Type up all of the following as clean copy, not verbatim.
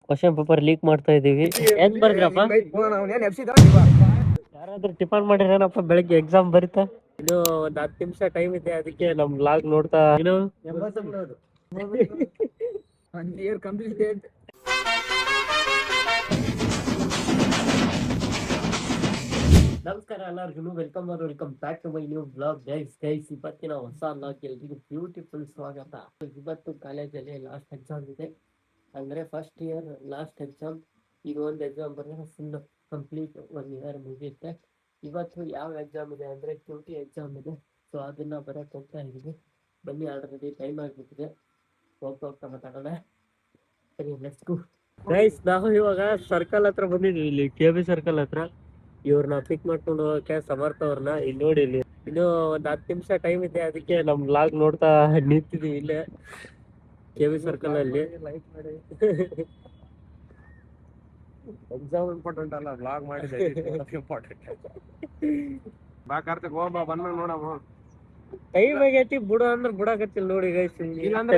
Question paper leak ಮಾಡ್ತಾ ಇದೀವಿ. ಏನ್ ಬರ್ದ್ರಪ್ಪ? ಯಾರಾದ್ರೂ ಟಿಫನ್ ಮಾಡಿರೇನಪ್ಪ ಬೆಳಿಗ್ಗೆ ಎಕ್ಸಾಮ್ ಬರಿತಾ? ಇನ್ನು ಒಂದ್ 10 ನಿಮಿಷ ಟೈಮ್ ಇದೆ, ಅದಕ್ಕೆ ನಮ್ ಲಾಗ್ ನೋಡ್ತಾ ಇನ್ನು 1 ಇಯರ್ ಕಂಪ್ಲೀಟೆಡ್. ನಮಸ್ಕಾರ ಎಲ್ಲರಿಗೂ, welcome back to my new blog. Guys ಇವತ್ತಿನ ಹೊಸ ಬ್ಲಾಗ್ ಎಲ್ರಿಗೂ ಬ್ಯೂಟಿಫುಲ್ ಸ್ವಾಗತ. ಇವತ್ತು ಕಾಲೇಜಲ್ಲಿ ಲಾಸ್ಟ್ ಎಕ್ಸಾಮ್ ಇದೆ, ಅಂದ್ರೆ ಫಸ್ಟ್ ಇಯರ್ ಲಾಸ್ಟ್ ಎಕ್ಸಾಮ್. ಈಗ ಒಂದು ಎಕ್ಸಾಮ್ ಬರೆದ್ರೆ ಫುಲ್ ಕಂಪ್ಲೀಟ್ 1 ಇಯರ್ ಮುಗಿಯುತ್ತೆ. ಇವತ್ತು ಯಾವ ಎಕ್ಸಾಮ್ ಇದೆ ಅಂದ್ರೆ QT ಎಕ್ಸಾಮ್ ಇದೆ. ಸೊ ಅದನ್ನ ಬರಕ್ಕೆ ಹೋಗ್ತಾ ಇದೀವಿ. ಬನ್ನಿ, ಆಲ್ರೆಡಿ ಟೈಮ್ ಆಗ್ಬಿಟ್ಟಿದೆ. ಹೋಗ್ತಾ ಮಾತಾಡೋಣ. ಸರಿ, ಲೆಟ್ಸ್ ಗೋ. ಗೈಸ್, ನಾವು ಇವಾಗ ಸರ್ಕಲ್ ಹತ್ರ ಬಂದಿದ್ವಿ, ಇಲ್ಲಿ KB ಸರ್ಕಲ್ ಹತ್ರ. ಇವ್ರನ್ನ ಪಿಕ್ ಮಾಡ್ಕೊಂಡು ಹೋಗಕ್ಕೆ ಸಮರ್ಥ ಅವ್ರನ್ನ. ಇಲ್ಲಿ ನೋಡಿ, ಇಲ್ಲಿ ಇನ್ನು ಒಂದ್ 10 ನಿಮಿಷ ಟೈಮ್ ಇದೆ, ಅದಕ್ಕೆ ನಮ್ ಲಾಗ್ ನೋಡ್ತಾ ನಿಂತಿದೀವಿ ಇಲ್ಲೇ KB ಸರ್ಕಲ್ ಅಲ್ಲಿ. ಎಕ್ಸಾಮ್ ಇಂಪಾರ್ಟೆಂಟ್ ಅಲ್ಲ, ವ್ಲಾಗ್ ಮಾಡಿದೆ ಇಂಪಾರ್ಟೆಂಟ್. ಬಾ ಕಾರ್ತಿಕ್, ಹೋಗ್ಬಾ, ಬಂದ್ಮೇಲೆ ನೋಡಮ್ಮ. ಟೈಮ್ ಆಗೈತಿ, ಬಿಡು ಅಂದ್ರೆ ಬಿಡಾಕತ್ತಿಲ್ಲ ನೋಡಿ ಗೈಸ್. ಇಲ್ಲಾಂದ್ರೆ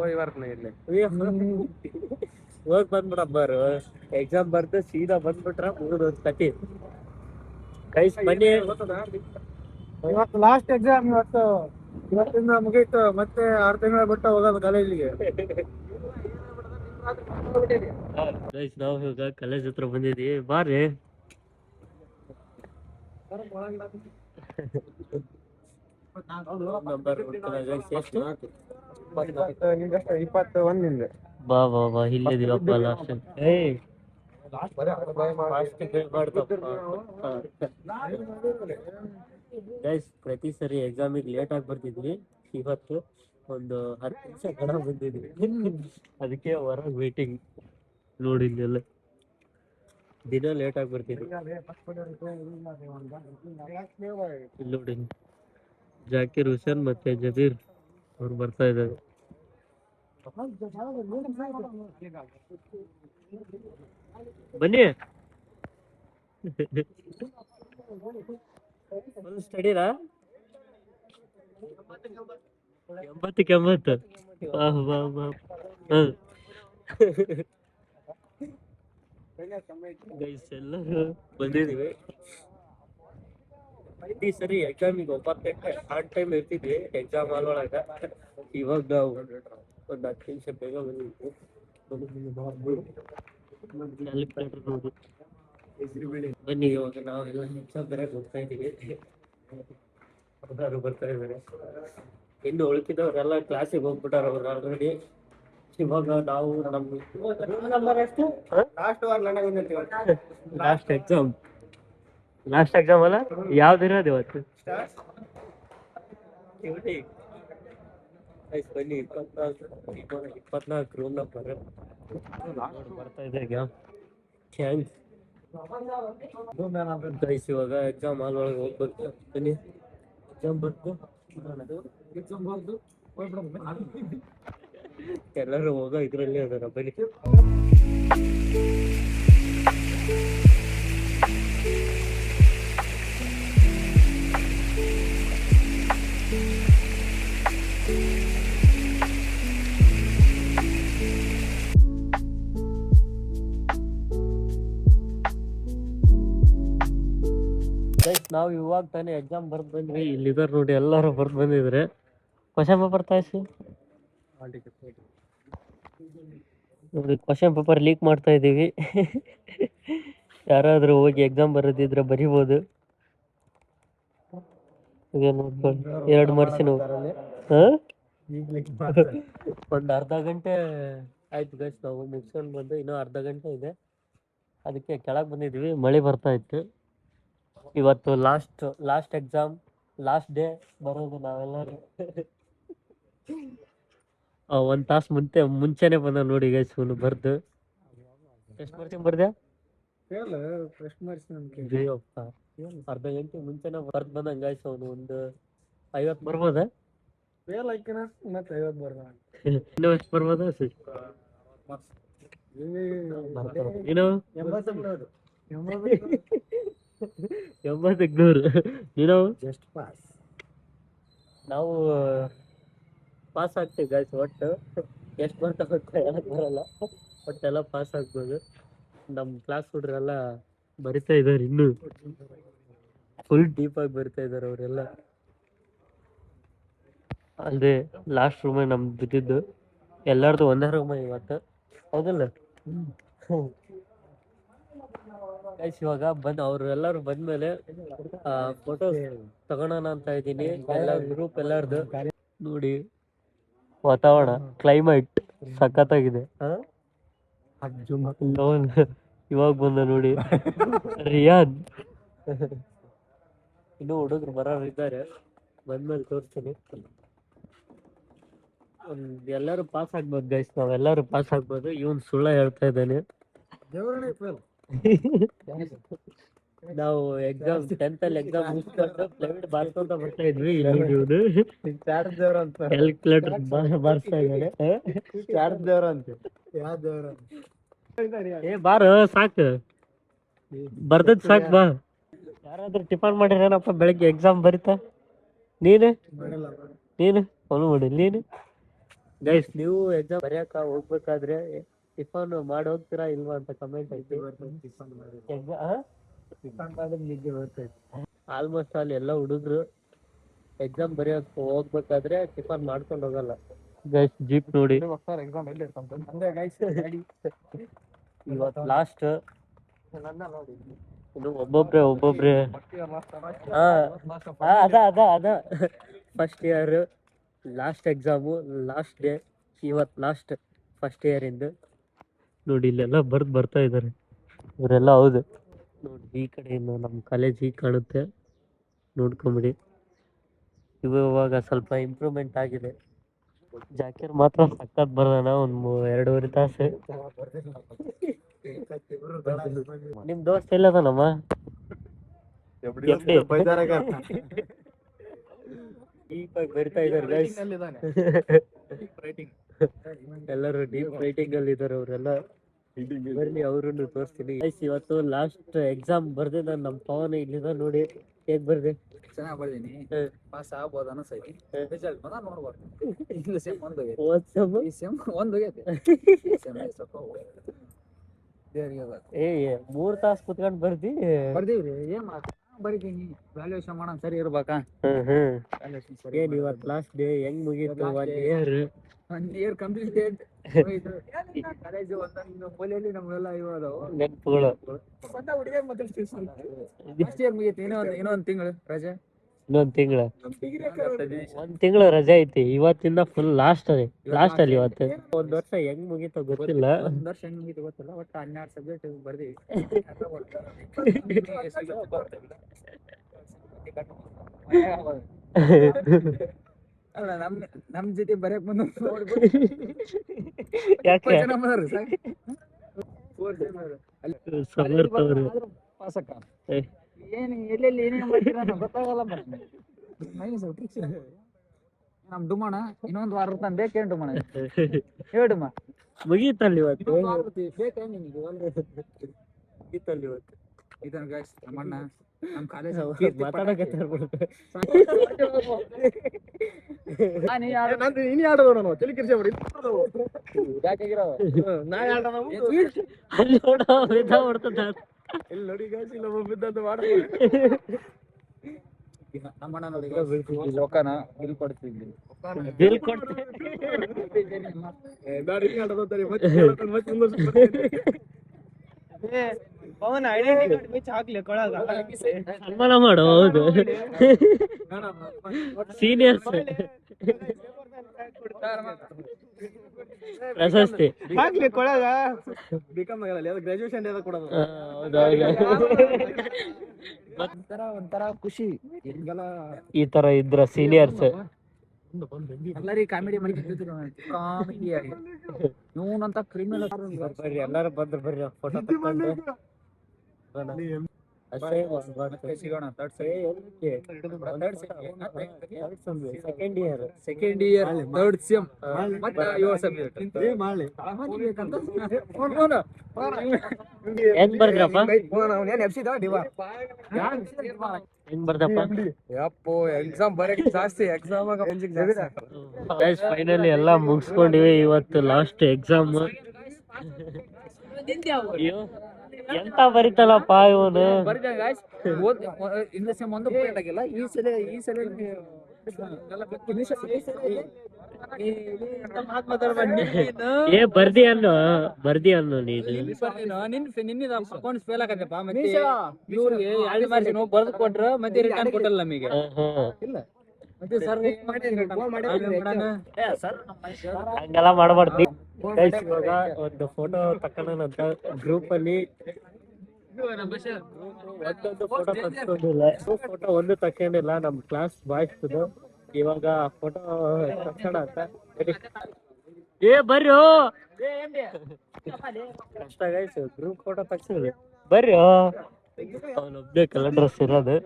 ಹೋಗ್ಬರ್ತೀನಿ ಇಲ್ಲಿ. ಹೋಗ್ ಬಂದ್ಬಿಡಬ್ಬಾರು. ಎಕ್ಸಾಮ್ ಬರ್ದು ಸೀದಾ ಬಂದ್ಬಿಟ್ರ ಮುಗಿದು ಕತಿ. ಗೈಸ್ ಬನ್ನಿ. ಇವತ್ತು ಲಾಸ್ಟ್ ಎಕ್ಸಾಮ್, ಇವತ್ತಿಂದ ಮುಗೀತು. ಮತ್ತೆ 6 ತಿಂಗಳ ಬಿಟ್ಟು ಹೋಗೋದು ಕಾಲೇಜಿಗೆ. ಗೈಸ್, ನಾವು ಇವಾಗ ಕಾಲೇಜ್ ಹತ್ರ ಬಂದಿದೀವಿ, ಬಾರಿ. ನಿಂದಷ್ಟು 21 ಬಾ ಬಾ ಬಾ, ಇಲ್ಲಿದೀವಪ್ಪ ಲಾಸ್ಟ್. ಗೈಸ್, ಪ್ರತಿ ಸರಿ ಎಕ್ಸಾಮಿಗೆ ಲೇಟ್ ಆಗಿ ಬರ್ತಿದ್ವಿ. ಇವತ್ತು ಒಂದು 10 ನಿಮಿಷ ಗಣ ಬಂದಿದ್ವಿ, ಅದಕ್ಕೆ ಹೊರಗೆ ವೇಟಿಂಗ್. ನೋಡಿ, ಇಲ್ಲೆಲ್ಲ ದಿನ ಲೇಟ್ ಆಗಿ ಬರ್ತಿದ್ವಿ. ಇಲ್ಲಿ ನೋಡಿ, ಜಾಕಿರ್ ಹುಸೇನ್ ಮತ್ತೆ ಜಬೀರ್ ಅವ್ರು ಬರ್ತಾ ಇದ್ದಾರೆ. ಬನ್ನಿ. ಫುಲ್ ಸ್ಟಡಿರಾ? 80 ಗೈಸ್, ಎಲ್ಲರೂ ಬಂದಿದೀವಿ. ಪ್ರತಿ ಸರಿ ಎಕ್ಸಾಮಿಗೆ 9 ಗಂಟೆ ಆನ್ ಟೈಮ್ ಇರ್ತಿದ್ವಿ ಎಕ್ಸಾಮ್ ಹಾಲ್ ಒಳಗ. ಇವಾಗ ನಾವು ಒಂದು 10 ನಿಮಿಷ ಬೇಗ ಬಂದಿದ್ವಿ. ಬನ್ನಿ, ಇವಾಗ ನಾವೆಲ್ಲ ಎಕ್ಸಾಮ್ ಬರೆಯಕ್ ಹೋಗ್ತಾ ಇದೀವಿ. ಎಲ್ಲರೂ ಬರ್ತಾ ಇದಾರೆ. ಇನ್ನು ಉಳ್ಕಿದವ್ರೆಲ್ಲ ಕ್ಲಾಸಿಗೆ ಹೋಗ್ಬಿಟ್ಟಾರ ಅವ್ರು ಆಲ್ರೆಡಿ. ಇವಾಗ ನಾವು ನಂಬರ್ ಎಷ್ಟು ಲಾಸ್ಟ್ ಎಕ್ಸಾಮ್ ಅಲ್ಲ, ಯಾವ್ದಿರೋದು ಇವತ್ತು? ಬನ್ನಿ, 24 ರೂಮ್ ನಂಬರ್ ಬರ್ತಾ ಇದೆ. ಗೈಸ್, ಇವಾಗ ಎಕ್ಸಾಮ್ ಹಾಲ್ ಒಳಗೆ ಹೋಗ್ಬೇಕು. ಬನ್ನಿ, ಎಕ್ಸಾಮ್ ಬರ್ತು ಎಲ್ಲರೂ ಹೋಗೋ ಇದ್ರಲ್ಲಿ ಅದಾರ. ಬನ್ನಿ. ನಾವು ಇವಾಗ ತಾನೇ ಎಕ್ಸಾಮ್ ಬರ್ದು ಬಂದ್ವಿ. ಇಲ್ಲಿದ್ದಾರೆ ನೋಡಿ, ಎಲ್ಲರೂ ಬರ್ದು ಬಂದಿದ್ರೆ. ಕ್ವಶನ್ ಪೇಪರ್ ತಾಯಿಸಿ ನೋಡಿ, ಕ್ವಶನ್ ಪೇಪರ್ ಲೀಕ್ ಮಾಡ್ತಾ ಇದೀವಿ. ಯಾರಾದ್ರೂ ಹೋಗಿ ಎಕ್ಸಾಮ್ ಬರೋದಿದ್ರೆ ಬರಿಬೋದು. ನೋಡ್ಕೊಂಡು 2 ಮಾರ್ಕ್ಸಿನ ಒಂದು ಅರ್ಧ ಗಂಟೆ ಆಯ್ತು ಗೈಸ್, ನಾವು ಮುಗಿಸ್ಕೊಂಡು ಬಂದು ಇನ್ನೂ ಅರ್ಧ ಗಂಟೆ ಇದೆ, ಅದಕ್ಕೆ ಕೆಳಗೆ ಬಂದಿದ್ವಿ. ಮಳೆ ಬರ್ತಾ ಇತ್ತು. ಇವತ್ತು ಲಾಸ್ಟ್ ಎಕ್ಸಾಮ್, ಲಾಸ್ಟ್ ಡೇ ಬರೋದು ನಾವೆಲ್ಲರೂ. 1 ತಾಸು ಮುಂಚೆನೆ ಬಂದ ನೋಡಿ ಗೈಸ್. ಬರ್ದು ಎಷ್ಟು ಮಾರ್ಕ್ಸಿಗೆ ಬರ್ದೆ? ಅರ್ಧ ಗಂಟೆ ಮುಂಚೆನೆ ಬರ್ದು ಬಂದಂಗ ಗೈಸ್. ಅವನು ಒಂದು 50 ಬರ್ಬೋದ? ಇನ್ನೂ ಎಷ್ಟು ಬರ್ಬೋದ? ನೀನು 80 ನೀನು ಜಸ್ಟ್ ಪಾಸ್. ನಾವು ಪಾಸ್ ಆಗ್ತೀವಿ ಗೈಸ್. ಒಟ್ಟು ಎಷ್ಟು ಬರ್ತಾವ ಹೇಳಕ್ ಬರಲ್ಲ, ಬಟ್ ಎಲ್ಲ ಪಾಸ್ ಆಗ್ಬೋದು. ನಮ್ಮ ಕ್ಲಾಸ್ ಹುಡ್ರೆಲ್ಲ ಬರಿತಾ ಇದಾರೆ, ಇನ್ನು ಫುಲ್ ಡೀಪ್ ಆಗಿ ಬರಿತಾ ಇದಾರೆ ಅವರೆಲ್ಲ. ಅಲ್ಲದೆ ಲಾಸ್ಟ್ ರೂಮೇ ನಮ್ದು ಬಿದ್ದಿದ್ದು, ಎಲ್ಲಾರ್ದು ಒಂದೇ ರೂಮ ಇವತ್ತು, ಹೌದಲ್ಲ? ಗೈಸ್ ಇವಾಗ ಅವ್ರು ಎಲ್ಲರೂ ಬಂದ್ಮೇಲೆ ಫೋಟೋ ತಗೊಳೋಣ ಅಂತ ಇದ್ದೀನಿ. ಎಲ್ಲ ಗ್ರೂಪ್ ಎಲ್ಲಾರ್ದು ನೋಡಿ. ವಾತಾವರಣ ಕ್ಲೈಮೇಟ್ ಸಖತ್ತಾಗಿದೆ. ಇವಾಗ ಬಂದ ನೋಡಿ ರಿಯಾದ್. ಇನ್ನು ಹುಡುಗರು ಬರೋರು ಇದ್ದಾರೆ, ಬಂದ್ಮೇಲೆ ತೋರಿಸ್ತೀನಿ. ಎಲ್ಲರೂ ಪಾಸ್ ಆಗ್ಬೋದು ಗೈಸ್, ನಾವೆಲ್ಲರೂ ಪಾಸ್ ಆಗ್ಬೋದು. ಇವನ್ ಸುಳ್ಳ ಹೇಳ್ತಾ ಇದ್ದಾನೆ. ನಾವು ಎಕ್ಸಾಮ್ 10th ಅಲ್ಲಿ ಎಕ್ಸಾಮ್ ಮುಗಿಸ್ಕೊಂಡು ಫ್ಲೈಟ್ ಬಾರ್ಸ್ಕೊಂತ ಬರ್ತಾ ಇದ್ವಿ. ಕ್ಯಾಲ್ಕುಲೇಟರ್ ಬಾರಿಸ್ತಾ ಇದ್ದಾನೆ. ಏ ಬಾರು ಸಾಕು, ಬರ್ದದ್ ಸಾಕು ಬಾ. ಯಾರಾದ್ರೂ ಟಿಫನ್ ಮಾಡಿರೇನಪ್ಪ ಬೆಳಿಗ್ಗೆ ಎಕ್ಸಾಮ್ ಬರಿತಾ? ನೀನು ಫಾಲೋ ಮಾಡಿ. ನೀನು ಗೈಸ್, ನೀವು ಎಕ್ಸಾಮ್ ಬರೆಯಕ ಹೋಗ್ಬೇಕಾದ್ರೆ ಟಿಫನ್ ಮಾಡಿ ಹೋಗ್ತೀರಾ ಇಲ್ವಾ ಅಂತ ಕಮೆಂಟ್ ಐತಿ. ಆಲ್ಮೋಸ್ಟ್ ಅಲ್ಲಿ ಎಲ್ಲ ಹುಡುಗರು ಎಕ್ಸಾಮ್ ಬರೆಯಕ್ ಹೋಗ್ಬೇಕಾದ್ರೆ ಟಿಫನ್ ಮಾಡ್ಕೊಂಡು ಹೋಗಲ್ಲ ಗೈಸ್. ಜೀಪ್ ನೋಡಿ ಇವತ್ತು ಲಾಸ್ಟ್. ಇನ್ನು ಒಬ್ಬೊಬ್ರೆ ಅದ first year last exam, last day ಇವತ್ತು, ಲಾಸ್ಟ್ ಫಸ್ಟ್ ಇಯರ್ ಇಂದು ನೋಡಿ. ಇಲ್ಲೆಲ್ಲ ಬರ್ತಾ ಇದ್ದಾರೆ ಇವರೆಲ್ಲ. ಹೌದು ನೋಡಿ, ಈ ಕಡೆಯಿಂದ ನಮ್ಮ ಕಾಲೇಜ್ ಹೀಗೆ ಕಾಣುತ್ತೆ, ನೋಡ್ಕೊಂಬಿಡಿ. ಇವಾಗ ಸ್ವಲ್ಪ ಇಂಪ್ರೂವ್ಮೆಂಟ್ ಆಗಿದೆ. ಜಾಕೀರ್ ಮಾತ್ರ ಸಖತ್ ಬರ್ದಾನ, ಒಂದು 2.5 ತಾಸು. ನಿಮ್ ದೋಸ್ತ್ ಎಲ್ಲದನಮ್ಮ? ಬರ್ತಾ ಇದಾರೆ ಗೈಸ್, ಎಲ್ಲರೂ ಡೀಪ್ ರೈಟಿಂಗ್ ಅಲ್ಲಿ ಇದಾರೆ ಅವರೆಲ್ಲ. ಬರ್ಲಿ ಅವ್ರನ್ನು ತೋರಿಸ್ತೀನಿ ಗೈಸ್. ಇವತ್ತು ಲಾಸ್ಟ್ ಎಕ್ಸಾಮ್ ಬರ್ದೆ ನಾನು. ನಮ್ಮ ಪವನ್ ಇಲ್ಲಿದ ನೋಡಿ, ಹೇಗ್ ಬರ್ದೆ? ಚೆನ್ನಾಗಿ ಬರ್ದೀನಿ, ಪಾಸ್ ಆಗ್ಬೋದು ಅನಿಸೈತಿ. ರಿಸಲ್ಟ್ ಬಂದ ನೋಡ್ಬೋದು. ಏ 3 ತಾಸು ಕುತ್ಕೊಂಡ್ ಬರ್ದಿ? ಬರ್ದೀವ್ರಿ, ಏನ್ ಬರೀತೀನಿ. ವ್ಯಾಲ್ಯೂಯೇಷನ್ ಮಾಡೋಣ ಸರಿ ಇರ್ಬೇಕಾ? ಏನ್ ಇವತ್ತು ಲಾಸ್ಟ್ ಡೇ ಹೆಂಗ್ ಮುಗೀತು? 1 ಇಯರ್ ಕಂಪ್ಲೀಟೆಡ್. ಕಾಲೇಜ್ ಒಂದೊಂದು ಮೂಲೆಯಲ್ಲಿ ನಮ್ಗೆಲ್ಲ ನೆನಪುಗಳು. ಲಾಸ್ಟ್ ಇಯರ್ ಮುಗೀತು, ಇನ್ನೊಂದು ತಿಂಗಳು ರಜೆ. ಒಂದ್ ತಿಂಗಳು ರಜೆ ಐತಿ. ಇವತ್ತಿಂದ ಫುಲ್ ಲಾಸ್ಟ್ ಅಲ್ಲಿ ಇವತ್ತು. ಒಂದ್ ವರ್ಷ ಹೆಂಗ್ ಮುಗೀತೋ ಗೊತ್ತಿಲ್ಲ. ಒಂದ್ ವರ್ಷ ಹೆಂಗ್ ಮುಗೀತು ಗೊತ್ತಿಲ್ಲ, ಒಟ್ಟು 12 ಸಬ್ಜೆಕ್ಟ್ ಬರ್ದಿ. ಅಲ್ಲ ನಮ್ ಜೊತೆ ಬರಕ್ ಬಂದ ಪಾಸಕ್ಕ ಏನ್ ಎಲ್ಲೆಲ್ಲಿ ಏನೇನ್ ಮಾಡ್ತೀರ ಗೊತ್ತಾಗಲ್ಲ. ನಮ್ ಡುಮಣ ಇನ್ನೊಂದು ವಾರ ಇರ್ತಾನೆ, ಬೇಕೇನ್ ಡುಮಣ? ಹೇಳುಮ ಮುಗೀತಲ್ಲಿ ಇವತ್ತು. ಬೇಕೇನ್ ನಿಮಗೆ? ಮುಗೀತಲ್ಲಿ ಇವತ್ತು. ಇದನ್ ಗೈಸ್ ನಮ್ಮ ಅಣ್ಣ ನಮ್ ಕಾಲೇಜ್ ನಮ್ಮಣ್ಣ ನೋಡಿ ಲೋಕನ ಬಿಲ್ ಕೊಡ್ತಿದ್ವಿ. ಪವನ್ ಐಡೆಂಟಿ ಕಾರ್ಡ್ ಬಿಚ್ಚ ಹಾಕ್ಲಿ ಕೊಳಗ ಸನ್ಮಾನ ಮಾಡು. ಹೌದು, ಸೀನಿಯರ್ಸ್ ಪ್ರಶಸ್ತಿ ಹಾಕ್ಲಿ ಕೊಳಗ. ಬಿಕಾಮ್ ಗ್ರಾಜುಯೇಷನ್ ಕೊಡೋದು. ಒಂಥರ ಖುಷಿ ಈ ತರ ಇದ್ರ ಸೀನಿಯರ್ಸ್ ಎಲ್ಲರಿಗೆ ಕಾಮಿಡಿ ಮಾಡಿದ್ರು. ಕಾಮಿಡಿ ಆಗಿ ಇವನಂತ ಕ್ರಿಮಿನಲ್. ಬರ್ರಿ ಎಲ್ಲಾರು ಬಂದ್ರು, ಬರ್ರಿ ಫೋಟೋ ತಗೊಂಡು ಸಿಗೋಣ. ಸೆಕೆಂಡ್ ಇಯರ್ ಥರ್ಡ್ ಸೆಮ್ ಮತ್ತೆ 7 ಸಬ್ಜೆಕ್ಟ್ ಹೆಂಗ್ ಬರ್ದ್ರಪ್ಪ ಹೆಂಗ್ ಬರ್ದಪ್ಪ ಯಪ್ಪೋ ಎಕ್ಸಾಮ್ ಬರಕ್ ಜಾಸ್ತಿ ಎಕ್ಸಾಮ್ ಫೈನಲಿ ಎಲ್ಲ ಮುಗಿಸ್ಕೊಂಡಿವಿ ಇವತ್ತು ಲಾಸ್ಟ್ ಎಕ್ಸಾಮ್ ಎಂತ ಬರಿತಲ್ಲಪ್ಪ ಇವನು ಏ ಬರ್ದಿ ಅನ್ನೋ ನೀನು ಅಕೌಂಟ್ಸ್ ಫೇಲ್ ಆಗತ್ತಪ್ಪ ಮತ್ತೆ ಇವ್ರಿಗೆ ಎರಡು ಮಾರ್ಕ್ಸ್ ನಾವು ಬರ್ದು ಕೊಟ್ರ ಮತ್ತೆ ರಿಟರ್ನ್ ಕೊಟ್ಟಲ್ಲ ನಮಗೆ ಮತ್ತೆ ಸರ್ ಹಂಗೆಲ್ಲ ಮಾಡಬಾರ್ದು ಗೈಸ್. ಇವಾಗ ಒಂದು ಫೋಟೋ ತಕೊಳ್ಳೋಣಂತ ಗ್ರೂಪ್ ಅಲ್ಲಿ ಒಂದೊಂದು ಫೋಟೋ ತಕ್ಕೊಂಡಿಲ್ಲ, ಫೋಟೋ ಒಂದು ತಕೊಂಡಿಲ್ಲ ನಮ್ ಕ್ಲಾಸ್ ಬಾಯ್ಸ್. ಇವಾಗ ಫೋಟೋ ತಕ್ಷಣ ಅಂತ ಏ ಬರ್ರಿ ಕಷ್ಟ ಗೈಸ್, ಗ್ರೂಪ್ ಫೋಟೋ ತಕ್ಷಣ ಬರ್ರಿ ಅವನೊಬ್ಬನೇ ಕಲರ್ ಡ್ರೆಸ್ ಇರೋದು.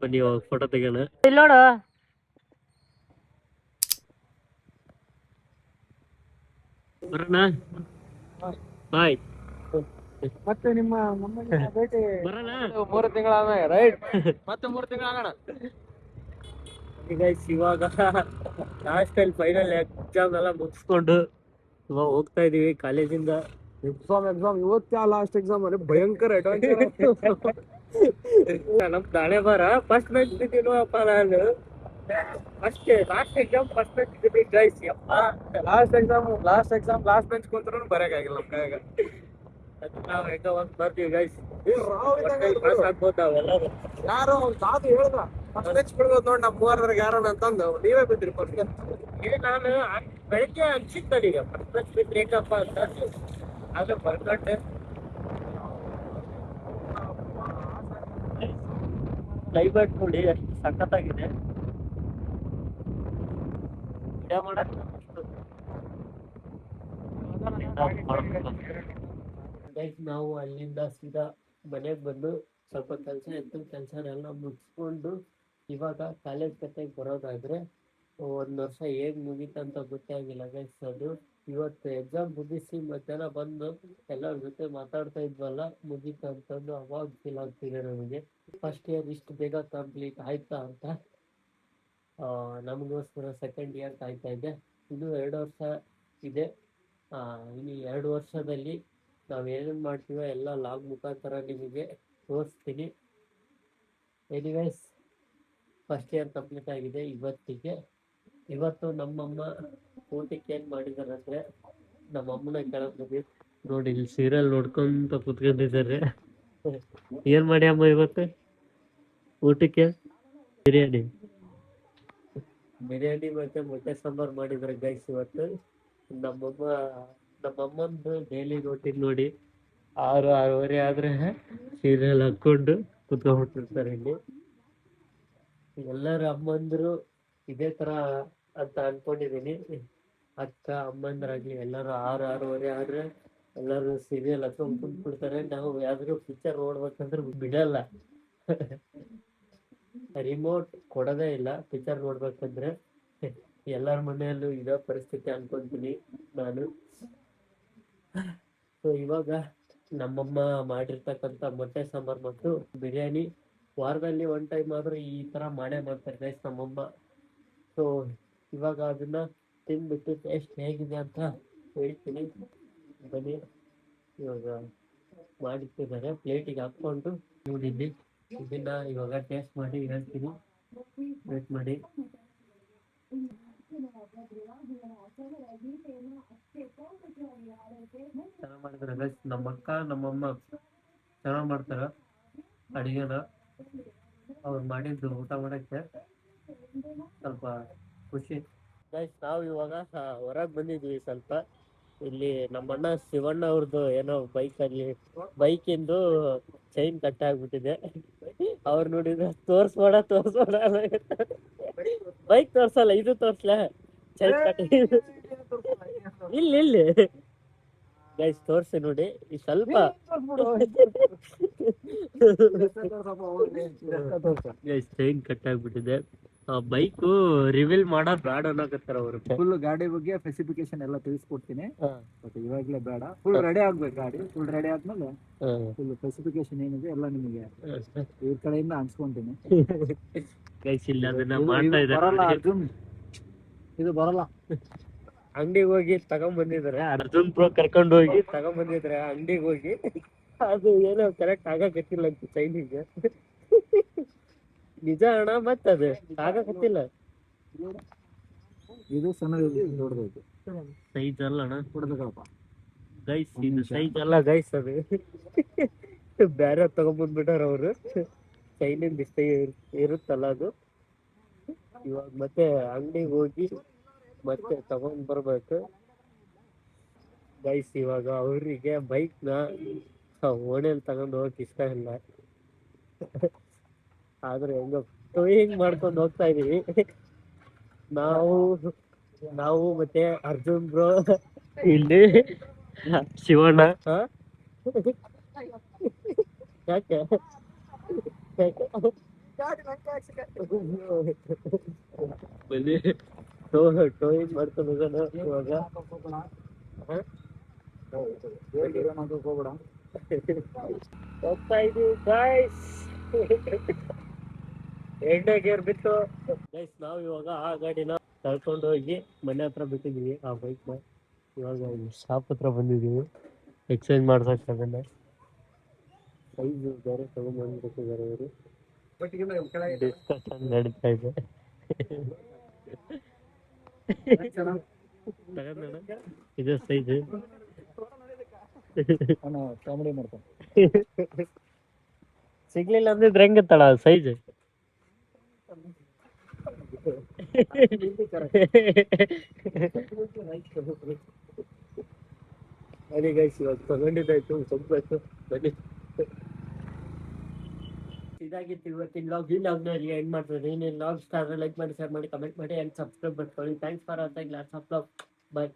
ಬನ್ನಿ ಇವಾಗ ಫೋಟೋ ತೆಗೋಣ. ಇಲ್ಲಿ ನೋಡು ಬರೋಣ, ಬಾಯ್. ಮತ್ತೆ ನಿಮ್ಮ ಮೊಮ್ಮಗನ ಭೇಟಿ ಬರೋಣ 3 ತಿಂಗಳ ರೈಟ್, ಮತ್ತೆ 3 ತಿಂಗಳ ಆಗೋಣ. ಗೈಸ್ ಇವಾಗ ಲಾಸ್ಟ್ ಅಲ್ಲಿ ಫೈನಲ್ ಎಕ್ಸಾಮ್ ಎಲ್ಲ ಮುಗಿಸ್ಕೊಂಡು ಇವಾಗ ಹೋಗ್ತಾ ಇದೀವಿ ಕಾಲೇಜಿಂದ. ಎಕ್ಸಾಮ್ ಇವತ್ತು ಲಾಸ್ಟ್ ಎಕ್ಸಾಮ್ ಅಂದ್ರೆ ಭಯಂಕರ ನಮ್ ನಾಳೆ ಬರ ಫಸ್ಟ್ ಬೆಂಚ್ ಬಿದ್ದೀನಪ್ಪ ನಾನು. ಲಾಸ್ಟ್ ಎಕ್ಸಾಮ್ ಫಸ್ಟ್ ಬೆಂಚ್ ಬಿದ್ದೀನಿ guys. Last exam last bench ಕುಂತ್ರು ಬರಕಾಗಿಲ್ಲ ನಮ್ ಕೈಯಾಗ. ನಾವು ಹೆಂಗ ಒಂದ್ ಬರ್ತೀವಿ ಗೈಸ್, ಪಾಸ್ ಆಗ್ಬೋದು ನಾವೆಲ್ಲರೂ. ಯಾರೋ ಸಾಧು ಹೇಳ್ದ ಫಸ್ಟ್ ಬೆಂಚ್ ಬಿಡ್ಬೋದು ನೋಡಿ ನಮ್ಮ ಮೂವರ್ದ್ರಾಗ ಯಾರೋ ಅಂತಂದು ನೀವೇ ಬಿದ್ದಿರಿ ಫಸ್ಟ್ ಬೆಂಚ್. ನಾನು ಬೆಳಿಗ್ಗೆ ಅನ್ಸಿತ್ತು ನನಗೆ ಫಸ್ಟ್ ಬೆಂಚ್ ಬಿದ್ರೆ ಹೇಗಪ್ಪ ಅಂತ. ಆದ್ರೆ ಬರ್ಕೊಂಡೆ. ಕ್ಲೈಮೇಟ್ ನೋಡಿ ಎಷ್ಟು ಸಖತ್ತಾಗಿದೆ. ನಾವು ಅಲ್ಲಿಂದ ಸೀದಾ ಮನೆಗೆ ಬಂದು ಸ್ವಲ್ಪ ಕೆಲಸ ಇತ್ತು, ಕೆಲಸನೆಲ್ಲ ಮುಗಿಸ್ಕೊಂಡು ಇವಾಗ ಕಾಲೇಜ್ ಕತೆಗೆ ಬರೋದಾದ್ರೆ ಒಂದು ವರ್ಷ ಹೇಗ್ ಮುಗೀತಂತ ಗೊತ್ತೇ ಆಗಿಲ್ಲ ಗೈಸ್. ಅದು ಇವತ್ತು ಎಕ್ಸಾಮ್ ಮುಗಿಸಿ ಮಧ್ಯಾಹ್ನ ಬಂದು ಎಲ್ಲರ ಜೊತೆ ಮಾತಾಡ್ತಾ ಇದ್ವಲ್ಲ ಮುಗೀತು ಅಂತಂದು ಅವಾಗ ಫೀಲ್ ಆಗ್ತಿದೆ ನಮಗೆ. ಫಸ್ಟ್ ಇಯರ್ ಇಷ್ಟು ಬೇಗ ಕಂಪ್ಲೀಟ್ ಆಯ್ತಾ ಅಂತ. ನಮಗೋಸ್ಕರ ಸೆಕೆಂಡ್ ಇಯರ್ ಕಾಯ್ತಾ ಇದೆ. ಇನ್ನು 2 ವರ್ಷ ಇದೆ. ಇನ್ನು 2 ವರ್ಷದಲ್ಲಿ ನಾವು ಏನೇನು ಮಾಡ್ತೀವೋ ಎಲ್ಲ ಲಾಗ್ ಮುಖಾಂತರ ನಿಮಗೆ ತೋರಿಸ್ತೀನಿ. ಎನಿವೇಸ್ ಫಸ್ಟ್ ಇಯರ್ ಕಂಪ್ಲೀಟ್ ಆಗಿದೆ ಇವತ್ತಿಗೆ. ಇವತ್ತು ನಮ್ಮಮ್ಮ ಊಟಕ್ಕೆ ಏನು ಮಾಡಿದ್ದಾರೆ ಅಂದರೆ, ನಮ್ಮಮ್ಮನ ಕೇಳೋದು ನೋಡಿ ಇಲ್ಲಿ ಸೀರಿಯಲ್ ನೋಡ್ಕೊಂತ ಕುತ್ಕೊಂಡಿದ್ದಾರೆ. ಏನು ಮಾಡಿ ಅಮ್ಮ ಇವತ್ತು ಊಟಕ್ಕೆ? ಬಿರಿಯಾನಿ ಮತ್ತೆ ಮೊಟ್ಟೆ ಸಾಂಬಾರು ಮಾಡಿದ್ದಾರೆ ಗೈಸ್ ಇವತ್ತು. ನಮ್ಮಮ್ಮಂದು ಡೈಲಿ ರೋಟೀನ್ ನೋಡಿ 6-6:30 ಆದ್ರೆ ಸೀರಿಯಲ್ ಹಾಕೊಂಡು ಕುತ್ಕೊಂಡ್ಬಿಟ್ಟಿರ್ತಾರೆ ಇಲ್ಲಿ. ಎಲ್ಲರ ಅಮ್ಮಂದ್ರು ಇದೇ ತರ ಅಂತ ಅನ್ಕೊಂಡಿದೀನಿ. ಅಕ್ಕ ಅಮ್ಮಂದ್ರಾಗ್ಲಿ ಎಲ್ಲರೂ 6-6:30 ಆದ್ರೆ ಎಲ್ಲರೂ ಸೀರಿಯಲ್ ಹಾಕೊಂಡು ಕುಂತ್ಬಿಡ್ತಾರೆ. ನಾವು ಯಾವ್ದಾದ್ರು ಪಿಕ್ಚರ್ ನೋಡ್ಬೇಕಂದ್ರೆ ಬಿಡಲ್ಲ, ರಿಮೋಟ್ ಕೊಡೋದೇ ಇಲ್ಲ ಪಿಕ್ಚರ್ ನೋಡ್ಬೇಕಂದ್ರೆ. ಎಲ್ಲರ ಮನೆಯಲ್ಲೂ ಇರೋ ಪರಿಸ್ಥಿತಿ ಅನ್ಕೊಂತೀನಿ ನಾನು. ಸೊ ಇವಾಗ ನಮ್ಮಮ್ಮ ಮಾಡಿರ್ತಕ್ಕಂಥ ಮೊಟ್ಟೆ ಸಾಂಬಾರು ಮತ್ತು ಬಿರಿಯಾನಿ ವಾರದಲ್ಲಿ 1 ಟೈಮ್ ಆದ್ರೂ ಈ ತರ ಮಾಡೇ ಮಾಡ್ತಾರೆ ಗೈಸ್ ನಮ್ಮಮ್ಮ. ಸೊ ಇವಾಗ ಅದನ್ನ ತಿಂದ್ಬಿಟ್ಟು ಟೇಸ್ಟ್ ಹೇಗಿದೆ ಅಂತ ಹೇಳ್ತೀನಿ ಬನ್ನಿ. ಇವಾಗ ಮಾಡಿಟ್ಟಿದ್ದಾರೆ, ಪ್ಲೇಟಿಗೆ ಹಾಕೊಂಡು ನೋಡಿದ್ವಿ. ಇದನ್ನ ಇವಾಗ ಟೇಸ್ಟ್ ಮಾಡಿ ಹೇಳ್ತೀನಿ, ವೇಟ್ ಮಾಡಿ. ಚೆನ್ನಾಗಿ ಮಾಡಿದಾರೆ ಗೈಸ್. ನಮ್ಮ ಅಕ್ಕ ನಮ್ಮಮ್ಮ ಚೆನ್ನಾಗಿ ಮಾಡ್ತಾರ ಅಡಿಗೆನ. ಅವ್ರು ಮಾಡಿದ್ದು ಊಟ ಮಾಡಕ್ಕೆ ಸ್ವಲ್ಪ ಖುಷಿ ಗೈಸ್. ನಾವು ಇವಾಗ ಹೊರಗೆ ಬಂದಿದ್ವಿ ಸ್ವಲ್ಪ. ಇಲ್ಲಿ ನಮ್ಮಣ್ಣ ಶಿವಣ್ಣ ಅವ್ರದ್ದು ಏನೋ ಬೈಕಿಂದು ಚೈನ್ ಕಟ್ ಆಗ್ಬಿಟ್ಟಿದೆ. ಅವ್ರು ನೋಡಿದ್ರೆ ತೋರ್ಸ್ಬೇಡ ಬೈಕ್ ತೋರ್ಸಲ್ಲ, ಇದು ತೋರ್ಸ್ಲ ಚೈನ್ ಕಟ್ ಇಲ್ಲಿ ಗೈಸ್ ತೋರ್ಸಿ ನೋಡಿ ಈ ಸ್ವಲ್ಪ. ಗೈಸ್ ಚೈನ್ ಕಟ್ ಆಗ್ಬಿಟ್ಟಿದೆ. ಬೈಕ್ ರಿವೀಲ್ ಮಾಡೋದ್ ಬೇಡ ಅನ್ನಕತ್ತಾರ ಅವ್ರು. ಫುಲ್ ಗಾಡಿ ಬಗ್ಗೆ ಸ್ಪೆಸಿಫಿಕೇಶನ್ ಎಲ್ಲ ತಿಳಿಸ್ಕೊಡ್ತೀನಿ, ಬಟ್ ಇವಾಗ್ಲೇ ಬೇಡ. ಫುಲ್ ರೆಡಿ ಆಗ್ಬೇಕು ಗಾಡಿ. ಫುಲ್ ರೆಡಿ ಆದ್ಮೇಲೆ ಫುಲ್ ಸ್ಪೆಸಿಫಿಕೇಶನ್ ಏನಿದೆ ಎಲ್ಲ ನಿಮಗೆ ಇವ್ರ ಕಡೆಯಿಂದ ಅನ್ಸ್ಕೊಂತೀನಿ. ಗೈಸ್ ಇಲ್ಲಿ ಅದನ್ನ ಮಾಡ್ತಾ ಬರಲ್ಲ ಇದ್ದಾರೆ. ಅರ್ಜುನ್, ಇದು ಬರಲ್ಲ. ಅಂಗಡಿಗೆ ಹೋಗಿ ತಗೊಂಡ್ ಬಂದಿದ್ದಾರೆ. ಅರ್ಜುನ್ ಪ್ರೋ ಕರ್ಕೊಂಡು ಹೋಗಿ ತಗೊಂಡ್ ಬಂದಿದ್ರೆ ಅಂಗಡಿಗೆ ಹೋಗಿ ಅದು ಏನೋ ಕರೆಕ್ಟ್ ಆಗಕತ್ತಿಲ್ಲ ಅಂತ ಚೈನಿಗೆ. ನಿಜ ಅಣ್ಣ, ಮತ್ತ ಅದು ಆಗಕತ್ತಿಲ್ಲ. ಇದು ಸಣ್ಣ ದೊಡ್ಡದೈತೆ ಸೈಜ್ ಅಲ್ಲ ಅಣ್ಣ, ಕೊಡ್ಬೇಕಪ್ಪ ಗೈಸ್ ಇದು ಸೈಜ್ ಅಲ್ಲ ಗೈಸ್, ಅದು ಬೇರೆ ತಗೊಂಡ್ಬಂದ್ಬಿಟ್ಟಾರ ಅವರು. ಚೈನಿಂದ ಇಷ್ಟ ಇರುತ್ತಲ್ಲ ಅದು. ಇವಾಗ ಮತ್ತೆ ಅಂಗಡಿಗೆ ಹೋಗಿ ಮತ್ತೆ ತಗೊಂಡ್ ಬರ್ಬೇಕು ಗೈಸ್. ಇವಾಗ ಅವರಿಗೆ ಬೈಕ್ ನ ಓಣೆಲ್ ತಗೊಂಡು ಹೋಗಕ್ ಇಷ್ಟ ಇಲ್ಲ, ಆದ್ರೆ ಹೆಂಗ ಟೋಯಿಂಗ್ ಮಾಡ್ಕೊಂಡು ಹೋಗ್ತಾ ಇದೀವಿ ನಾವು ಮತ್ತೆ ಅರ್ಜುನ್ ಬ್ರೋ ಇಲ್ಲಿ ಶಿವಣ್ಣ. ಯಾಕೆ ಬನ್ನಿ ಟೋಯಿಂಗ್ ಮಾಡ್ಕೊಂಡು ಹೋಗೋಣ ಇವಾಗ. ಹೋಗ್ತಾ ಇದೀವಿ ಗೈಸ್. ಎರಡನೇ ಗೇರ್ ಬಿತ್ತು ಗೈಸ್. ನಾವು ಇವಾಗ ಆ ಗಾಡಿನ ಕಳ್ಕೊಂಡು ಹೋಗಿ ಮನೆ ಹತ್ರ ಬಿಟ್ಟಿದೀವಿ ಆ ಬೈಕ್ ನ. ಇವಾಗ ಶಾಪ್ ಹತ್ರ ಬಂದಿದೀವಿ ಎಕ್ಸ್ಚೇಂಜ್ ಮಾಡ್ಸಕ್. ಅದನ್ನ ಸೈಜ್ ಬೇರೆ ತಗೊಂಡ್ಬಂದ್ಬಿಟ್ಟಿದ್ದಾರೆ ಇವರು. ಡಿಸ್ಕಷನ್ ನಡೀತಾ ಇದೆ. ಇದು ಸೈಜ್ ಕಾಮಿಡಿ ಮಾಡ್ತಾನೆ. ಸಿಗ್ಲಿಲ್ಲ ಅಂದಿದ್ರೆ ಹೆಂಗತ್ತಳ ಸೈಜ್. ಅದೇ ಗೈಸ್ ಇವಾಗ ತಗೊಂಡಿದ್ದಾಯ್ತು, ಹೋಗ್ಬೇಕು ಬನ್ನಿ. ಇದಾಗಿತ್ತು ಇವತ್ತಿನ ಲಾಗ್. ಈ ಲಾಗ್ನ ಎಂಡ್ ಮಾಡ್ತಾರೆ. ಏನೇನು ಲಾಗ್ ಸ್ಟಾರ್ ಲೈಕ್ ಮಾಡಿ, ಶೇರ್ ಮಾಡಿ, ಕಮೆಂಟ್ ಮಾಡಿ ಅಂಡ್ ಸಬ್ಸ್ಕ್ರೈಬ್ ಮಾಡ್ಕೊಳ್ಳಿ. Thanks for watching. Lots of love. By.